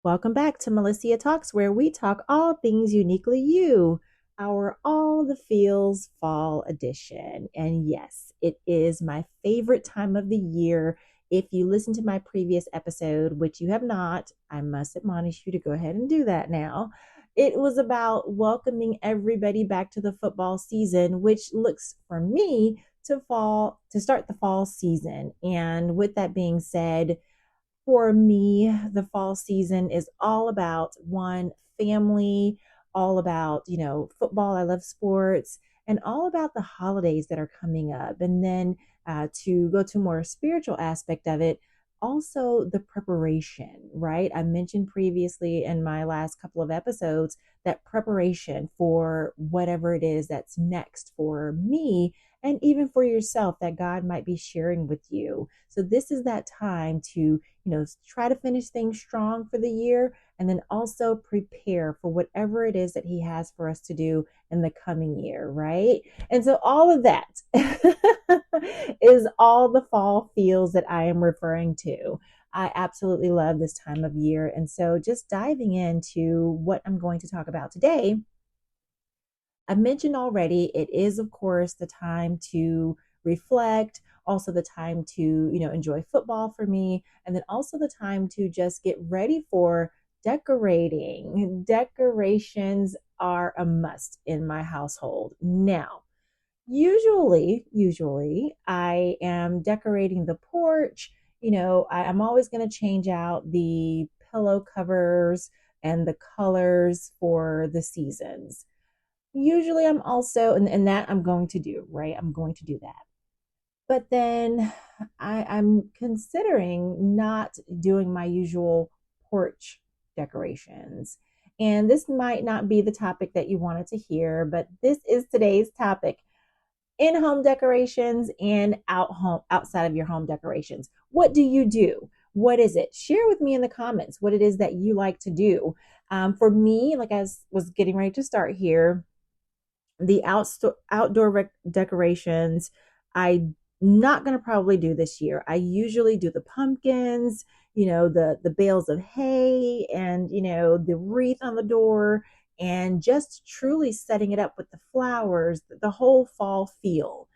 Welcome back to Melissa Talks, where we talk all things uniquely you, our All the Feels Fall edition. And yes, it is my favorite time of the year. If you listen to my previous episode, which you have not, I must admonish you to go ahead and do that now. It was about welcoming everybody back to the football season, which looks for me to start the fall season. And with that being said, for me, the fall season is all about one, family, all about, football. I love sports, and all about the holidays that are coming up. And then to go to a more spiritual aspect of it, also the preparation, right? I mentioned previously in my last couple of episodes that preparation for whatever it is that's next for me and even for yourself that God might be sharing with you. So this is that time to, try to finish things strong for the year and then also prepare for whatever it is that he has for us to do in the coming year, right? And so all of that is all the fall feels that I am referring to. I absolutely love this time of year. And so just diving into what I'm going to talk about today, I mentioned already, it is, of course, the time to reflect, also the time to, enjoy football for me, and then also the time to just get ready for decorating. Decorations are a must in my household. Now, usually I am decorating the porch. I'm always going to change out the pillow covers and the colors for the seasons. Usually I'm also, and that I'm going to do, right? I'm going to do that. But then I'm considering not doing my usual porch decorations. And this might not be the topic that you wanted to hear, but this is today's topic: in-home decorations and outside of your home decorations. What do you do? What is it? Share with me in the comments what it is that you like to do. For me, like I was getting ready to start here, the outdoor decorations, I'm not going to probably do this year. I usually do the pumpkins, the bales of hay, and the wreath on the door, and just truly setting it up with the flowers, the whole fall feel.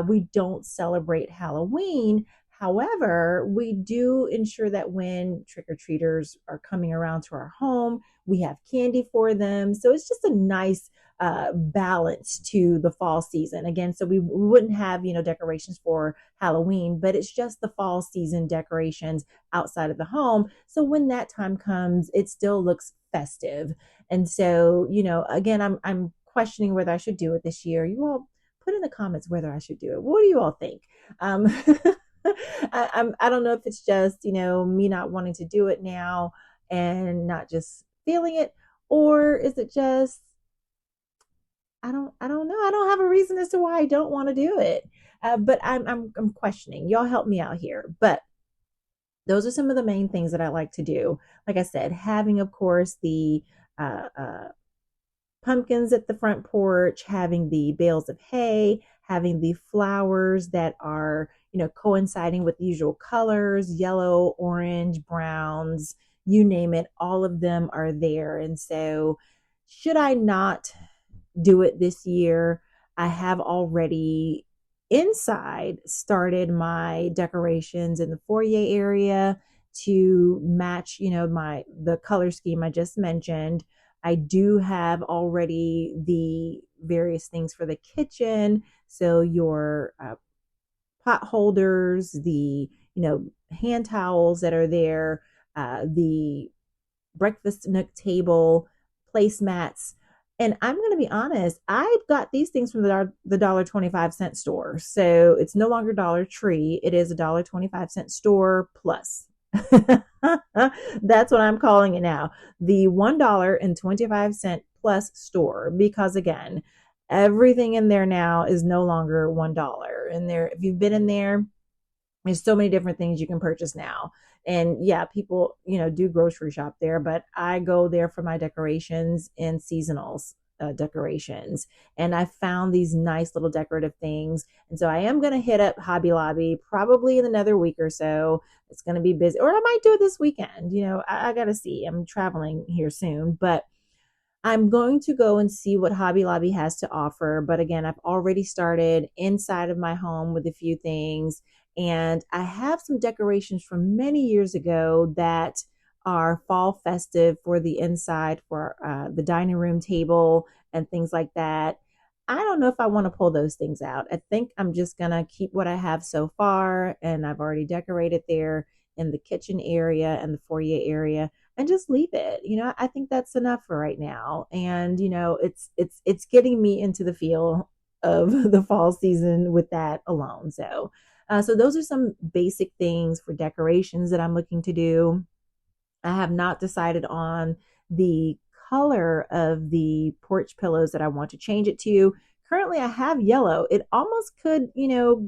We don't celebrate Halloween. However, we do ensure that when trick-or-treaters are coming around to our home, we have candy for them. So it's just a nice balance to the fall season. Again, so we wouldn't have, decorations for Halloween, but it's just the fall season decorations outside of the home. So when that time comes, it still looks festive. And so, again, I'm questioning whether I should do it this year. You all put in the comments whether I should do it. What do you all think? I don't know if it's just, me not wanting to do it now and not just feeling it, or is it just, I don't know. I don't have a reason as to why I don't want to do it. But I'm questioning. Y'all help me out here. But those are some of the main things that I like to do. Like I said, having, of course, the pumpkins at the front porch, having the bales of hay, having the flowers that are, coinciding with the usual colors: yellow, orange, browns, you name it, all of them are there. And so should I not do it this year? I have already inside started my decorations in the foyer area to match, the color scheme I just mentioned. I do have already the various things for the kitchen. So your pot holders, the, hand towels that are there, the breakfast nook table, placemats. And I'm going to be honest, I've got these things from the $1.25 store. So it's no longer Dollar Tree. It is a $1.25 store plus. That's what I'm calling it now. The $1.25 plus store. Because again, everything in there now is no longer $1. And there, if you've been in there, there's so many different things you can purchase now. And yeah, people, do grocery shop there, but I go there for my decorations and seasonals. decorations. And I found these nice little decorative things. And so I am going to hit up Hobby Lobby probably in another week or so. It's going to be busy, or I might do it this weekend. I got to see. I'm traveling here soon, but I'm going to go and see what Hobby Lobby has to offer. But again, I've already started inside of my home with a few things. And I have some decorations from many years ago that are fall festive for the inside, for the dining room table and things like that. I don't know if I want to pull those things out. I think I'm just going to keep what I have so far. And I've already decorated there in the kitchen area and the foyer area, and just leave it. I think that's enough for right now. And it's getting me into the feel of the fall season with that alone. So those are some basic things for decorations that I'm looking to do. I have not decided on the color of the porch pillows that I want to change it to. Currently, I have yellow. It almost could,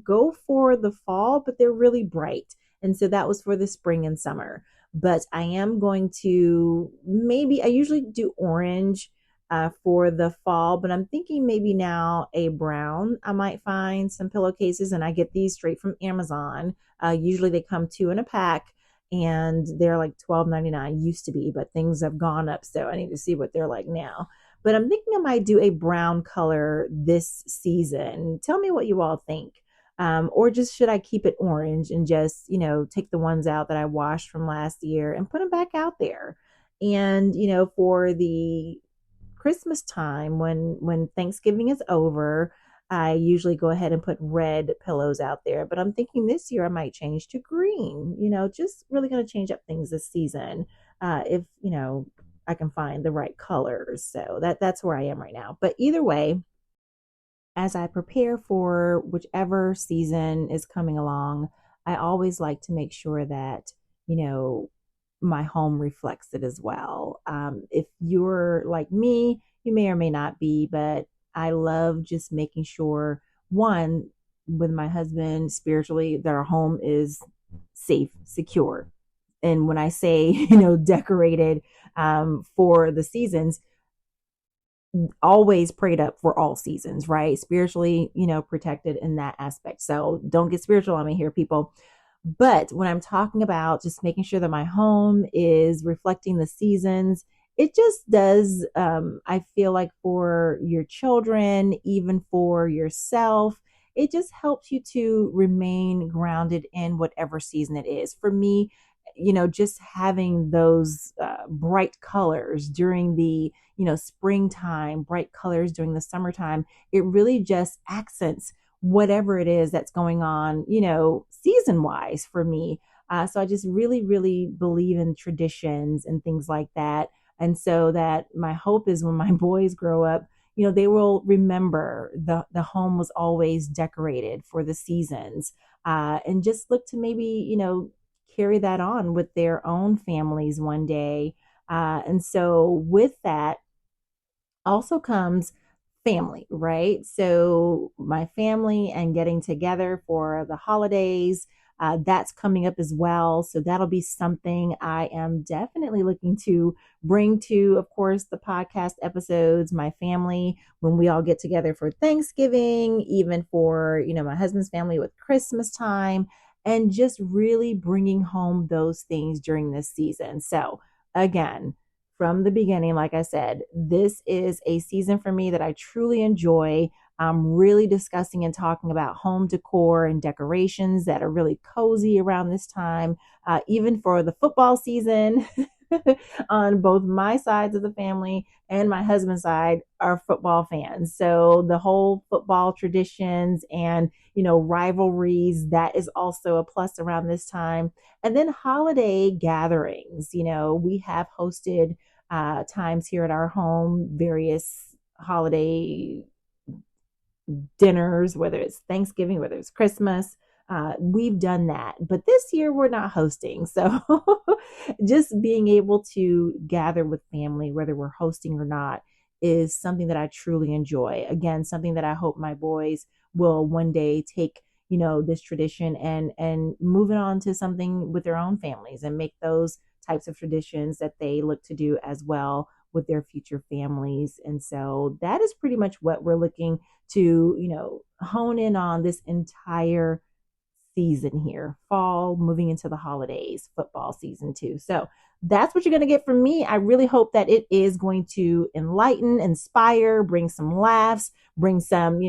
go for the fall, but they're really bright. And so that was for the spring and summer. But I am going to, maybe I usually do orange for the fall, but I'm thinking maybe now a brown. I might find some pillowcases, and I get these straight from Amazon. Usually they come two in a pack, and they're like $12.99, used to be, but things have gone up, so I need to see what they're like now. But I'm thinking I might do a brown color this season. Tell me what you all think. Or just should I keep it orange and just, take the ones out that I washed from last year and put them back out there? And, for the Christmas time, when Thanksgiving is over, I usually go ahead and put red pillows out there. But I'm thinking this year I might change to green, just really going to change up things this season. If, I can find the right colors. So that's where I am right now. But either way, as I prepare for whichever season is coming along, I always like to make sure that, my home reflects it as well. If you're like me, you may or may not be, but I love just making sure, one, with my husband spiritually, that our home is safe, secure. And when I say, decorated for the seasons, always prayed up for all seasons, right? Spiritually, protected in that aspect. So don't get spiritual on me here, people. But when I'm talking about just making sure that my home is reflecting the seasons, it just does, I feel like, for your children, even for yourself, it just helps you to remain grounded in whatever season it is. For me, just having those bright colors during the, springtime, bright colors during the summertime, it really just accents whatever it is that's going on, season wise for me. So I just really, really believe in traditions and things like that. And so that my hope is when my boys grow up, they will remember the home was always decorated for the seasons, and just look to maybe, carry that on with their own families one day. And so with that also comes family, right? So my family and getting together for the holidays, that's coming up as well. So that'll be something I am definitely looking to bring to, of course, the podcast episodes, my family, when we all get together for Thanksgiving, even for, my husband's family with Christmas time, and just really bringing home those things during this season. So again, from the beginning, like I said, this is a season for me that I truly enjoy. I'm really discussing and talking about home decor and decorations that are really cozy around this time, even for the football season. On both my sides of the family and my husband's side are football fans. So the whole football traditions and, rivalries, that is also a plus around this time. And then holiday gatherings, we have hosted times here at our home, various holiday dinners, whether it's Thanksgiving, whether it's Christmas. We've done that, but this year we're not hosting. So just being able to gather with family, whether we're hosting or not, is something that I truly enjoy. Again, something that I hope my boys will one day take, this tradition and move it on to something with their own families and make those types of traditions that they look to do as well with their future families. And so that is pretty much what we're looking to, hone in on this entire season here, fall, moving into the holidays, football season too. So that's what you're going to get from me. I really hope that it is going to enlighten, inspire, bring some laughs, bring some,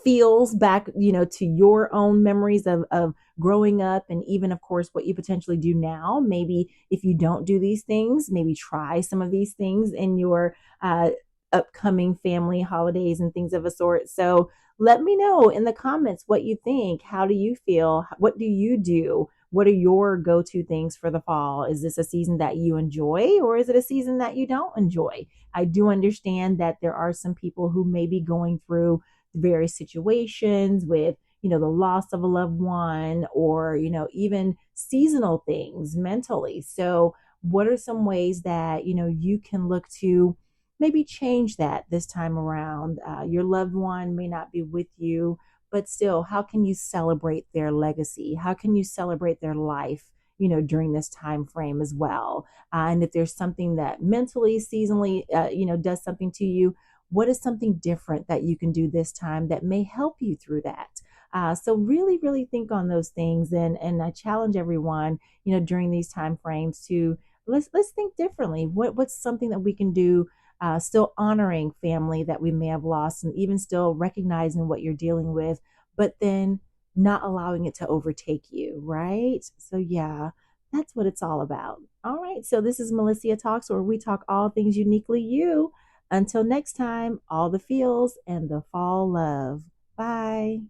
feels back, to your own memories of growing up, and even, of course, what you potentially do now. Maybe if you don't do these things, maybe try some of these things in your upcoming family holidays and things of a sort. So let me know in the comments what you think. How do you feel? What do you do? What are your go-to things for the fall? Is this a season that you enjoy, or is it a season that you don't enjoy? I do understand that there are some people who may be going through various situations with, the loss of a loved one, or, even seasonal things mentally. So what are some ways that, you can look to maybe change that this time around? Your loved one may not be with you, but still, how can you celebrate their legacy? How can you celebrate their life, during this time frame as well? And if there's something that mentally, seasonally, does something to you, what is something different that you can do this time that may help you through that? So really, really think on those things, and I challenge everyone, during these time frames to let's think differently. What's something that we can do, still honoring family that we may have lost, and even still recognizing what you're dealing with, but then not allowing it to overtake you, right? So yeah, that's what it's all about. All right, so this is Melissa Talks, where we talk all things uniquely you. Until next time, all the feels and the fall love. Bye.